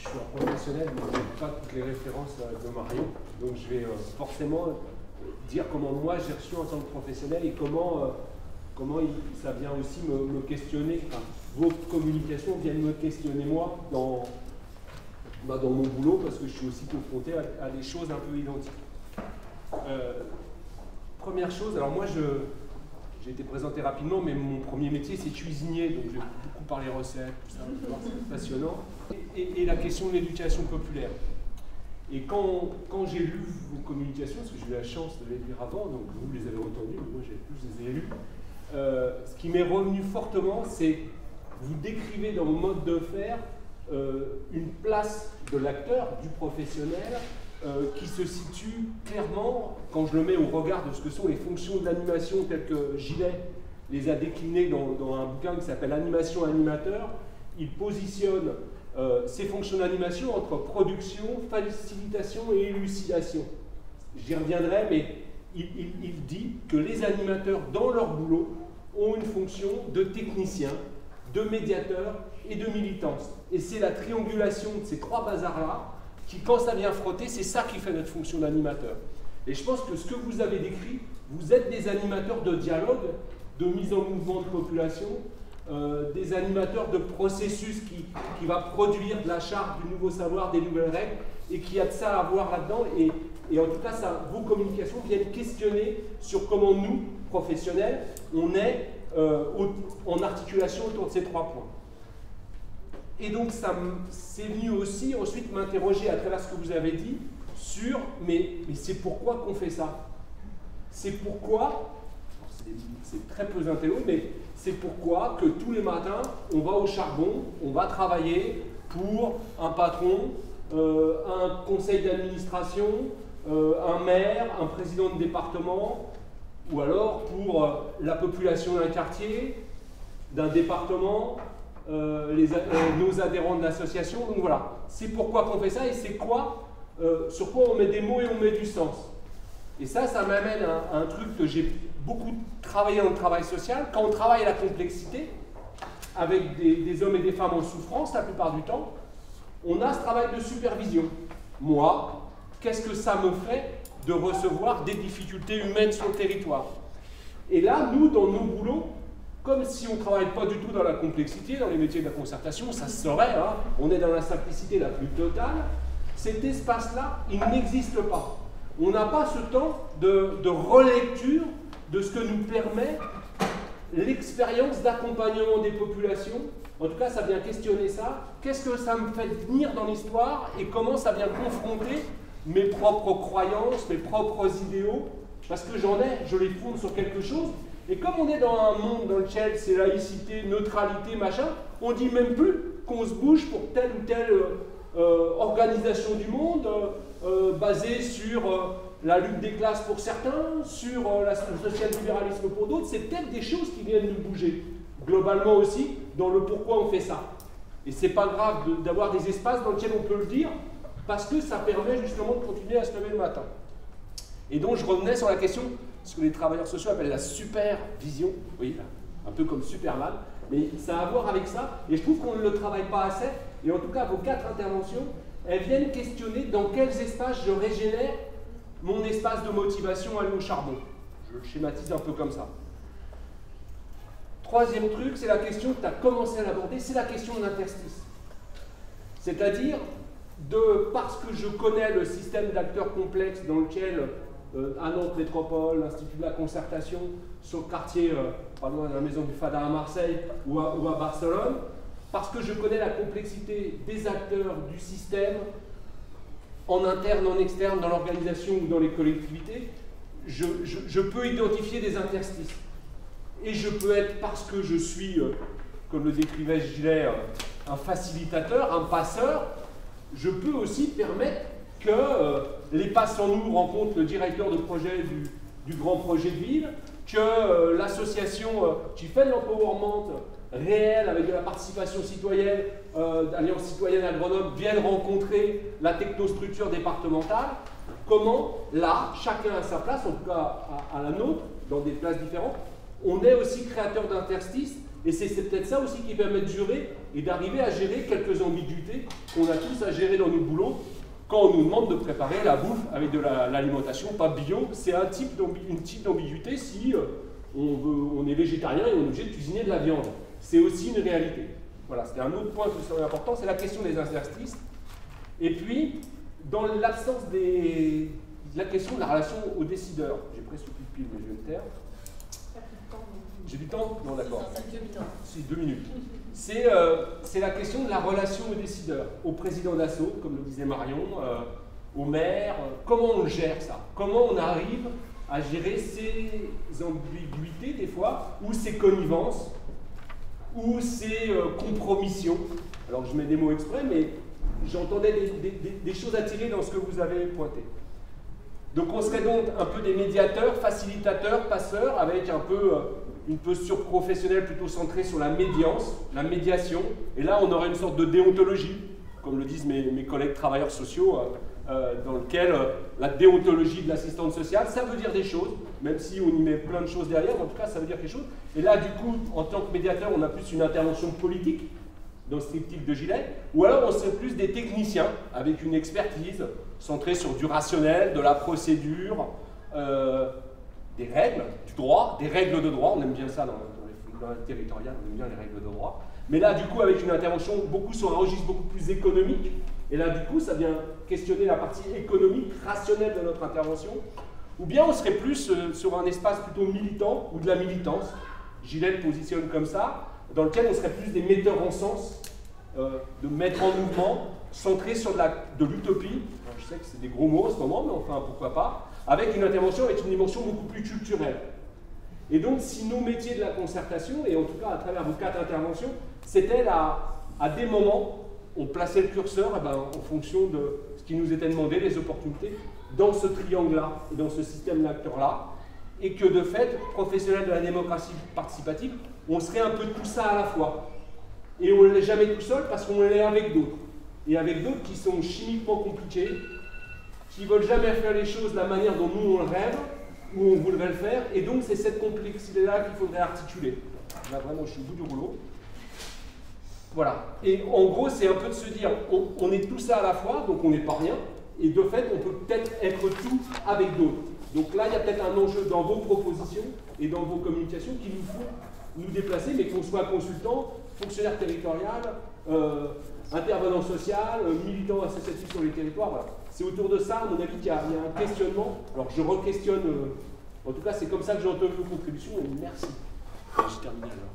suis un professionnel, mais je n'ai pas toutes les références de Marion. Donc je vais forcément dire comment moi j'ai reçu en tant que professionnel et comment ça vient aussi me questionner. Enfin, vos communications viennent me questionner moi dans mon boulot, parce que je suis aussi confronté à des choses un peu identiques. Première chose, alors moi j'ai été présenté rapidement, mais mon premier métier c'est cuisinier, donc j'ai beaucoup parlé recettes, tout ça, c'est passionnant. Et la question de l'éducation populaire. Et quand j'ai lu vos communications, parce que j'ai eu la chance de les lire avant, donc vous les avez retendues, mais moi j'ai plus les ai lues, ce qui m'est revenu fortement, c'est vous décrivez dans vos modes de faire une place de l'acteur, du professionnel, qui se situe clairement, quand je le mets au regard de ce que sont les fonctions de l'animation telles que Gillet les a déclinées dans un bouquin qui s'appelle Animation Animateur. Il positionne ces fonctions d'animation entre production, facilitation et élucidation. J'y reviendrai, mais il dit que les animateurs, dans leur boulot, ont une fonction de technicien, de médiateur et de militance. Et c'est la triangulation de ces trois bazars-là qui, quand ça vient frotter, c'est ça qui fait notre fonction d'animateur. Et je pense que ce que vous avez décrit, vous êtes des animateurs de dialogue, de mise en mouvement de population, des animateurs de processus qui va produire de la charte, du nouveau savoir, des nouvelles règles, et qui a de ça à voir là-dedans. Et en tout cas, vos communications viennent questionner sur comment nous, professionnels, on est en articulation autour de ces trois points. Et donc, c'est venu aussi ensuite m'interroger à travers ce que vous avez dit sur, mais c'est pourquoi qu'on fait ça? C'est pourquoi, c'est très peu intello, mais c'est pourquoi que tous les matins, on va au charbon, on va travailler pour un patron, un conseil d'administration, un maire, un président de département, ou alors pour la population d'un quartier, d'un département, nos adhérents de l'association. Donc voilà, c'est pourquoi qu'on fait ça et c'est quoi, sur quoi on met des mots et on met du sens. Et ça m'amène à un truc que j'ai beaucoup travaillé dans le travail social. Quand on travaille à la complexité, avec des hommes et des femmes en souffrance la plupart du temps, on a ce travail de supervision. Moi, qu'est-ce que ça me fait de recevoir des difficultés humaines sur le territoire? Et là, nous, dans nos boulots, comme si on ne travaille pas du tout dans la complexité, dans les métiers de la concertation, ça se saurait, hein, on est dans la simplicité la plus totale, cet espace-là, il n'existe pas. On n'a pas ce temps de relecture de ce que nous permet l'expérience d'accompagnement des populations. En tout cas, ça vient questionner ça. Qu'est-ce que ça me fait venir dans l'histoire et comment ça vient confronter mes propres croyances, mes propres idéaux, parce que je les fonde sur quelque chose. Et comme on est dans un monde dans lequel c'est laïcité, neutralité, machin, on ne dit même plus qu'on se bouge pour telle ou telle organisation du monde, basée sur la lutte des classes pour certains, sur le social-libéralisme pour d'autres. C'est peut-être des choses qui viennent nous bouger, globalement aussi, dans le pourquoi on fait ça. Et c'est pas grave d'avoir des espaces dans lesquels on peut le dire, parce que ça permet justement de continuer à se lever le matin. Et donc je revenais sur la question, ce que les travailleurs sociaux appellent la supervision, oui, un peu comme Superman, mais ça a à voir avec ça, et je trouve qu'on ne le travaille pas assez, et en tout cas vos 4 interventions, elles viennent questionner dans quels espaces je régénère mon espace de motivation à aller au charbon. Je le schématise un peu comme ça. Troisième truc, c'est la question que tu as commencé à l'aborder, c'est la question de l'interstice. C'est-à-dire, parce que je connais le système d'acteurs complexes dans lequel à Nantes Métropole, l'Institut de la Concertation, sur le quartier, pas loin de la maison du Fada à Marseille ou à Barcelone, parce que je connais la complexité des acteurs du système, en interne, en externe, dans l'organisation ou dans les collectivités, je peux identifier des interstices. Et je peux être, parce que je suis, comme le décrivait Gillet, un facilitateur, un passeur, je peux aussi permettre que les passants nous rencontrent le directeur de projet du grand projet de ville, que l'association qui fait de l'empowerment réel avec de la participation citoyenne, Alliance citoyenne à Grenoble, vienne rencontrer la technostructure départementale. Comment, là, chacun à sa place, en tout cas à la nôtre, dans des places différentes, on est aussi créateur d'interstices Et c'est peut-être ça aussi qui permet de jurer et d'arriver à gérer quelques ambiguïtés qu'on a tous à gérer dans notre boulot quand on nous demande de préparer la bouffe avec de l'alimentation pas bio. C'est une type d'ambiguïté si on est végétarien et on est obligé de cuisiner de la viande. C'est aussi une réalité. Voilà, c'était un autre point qui serait important, c'est la question des interstices. Et puis, dans l'absence la question de la relation aux décideurs. J'ai presque plus de pile, mais je vais me taire. J'ai du temps? Non, d'accord. Si, 2 minutes. C'est la question de la relation aux décideurs, au président d'assaut, comme le disait Marion, au maire. Comment on gère ça? Comment on arrive à gérer ces ambiguïtés, des fois, ou ces connivences, ou ces compromissions? Alors, je mets des mots exprès, mais j'entendais des choses à tirer dans ce que vous avez pointé. Donc on serait donc un peu des médiateurs, facilitateurs, passeurs, avec un peu une posture professionnelle plutôt centrée sur la médiance, la médiation. Et là, on aurait une sorte de déontologie, comme le disent mes collègues travailleurs sociaux, dans lequel la déontologie de l'assistante sociale, ça veut dire des choses, même si on y met plein de choses derrière, en tout cas, ça veut dire quelque chose. Et là, du coup, en tant que médiateur, on a plus une intervention politique, dans ce triptyque de Gilet, ou alors on serait plus des techniciens avec une expertise centrée sur du rationnel, de la procédure, des règles, du droit, des règles de droit. On aime bien ça dans le territorial, on aime bien les règles de droit. Mais là, du coup, avec une intervention beaucoup sur un registre beaucoup plus économique, et là, du coup, ça vient questionner la partie économique, rationnelle de notre intervention, ou bien on serait plus sur un espace plutôt militant, ou de la militance. Gilet le positionne comme ça, dans lequel on serait plus des metteurs en sens, de mettre en mouvement, centré sur de l'utopie. Je sais que c'est des gros mots en ce moment, mais enfin, pourquoi pas, avec une intervention avec une dimension beaucoup plus culturelle. Et donc, si nos métiers de la concertation, et en tout cas à travers vos 4 interventions, c'était à des moments, on plaçait le curseur en fonction de ce qui nous était demandé, les opportunités, dans ce triangle-là, et dans ce système d'acteurs-là, et que de fait, professionnels de la démocratie participative, on serait un peu tout ça à la fois. Et on ne l'est jamais tout seul parce qu'on l'est avec d'autres. Et avec d'autres qui sont chimiquement compliqués, qui ne veulent jamais faire les choses de la manière dont nous on le rêve, ou on voudrait le faire. Et donc c'est cette complexité-là qu'il faudrait articuler. Là vraiment, je suis au bout du rouleau. Voilà. Et en gros, c'est un peu de se dire, on est tout ça à la fois, donc on n'est pas rien. Et de fait, on peut peut-être être tout avec d'autres. Donc là, il y a peut-être un enjeu dans vos propositions et dans vos communications qui nous font nous déplacer, mais qu'on soit consultant, fonctionnaire territorial, intervenant social, militant associatif sur les territoires. Voilà. C'est autour de ça, à mon avis, qu'il y a un questionnement. Alors je re-questionne, en tout cas c'est comme ça que j'ai entendu vos contributions, et merci. J'ai terminé alors.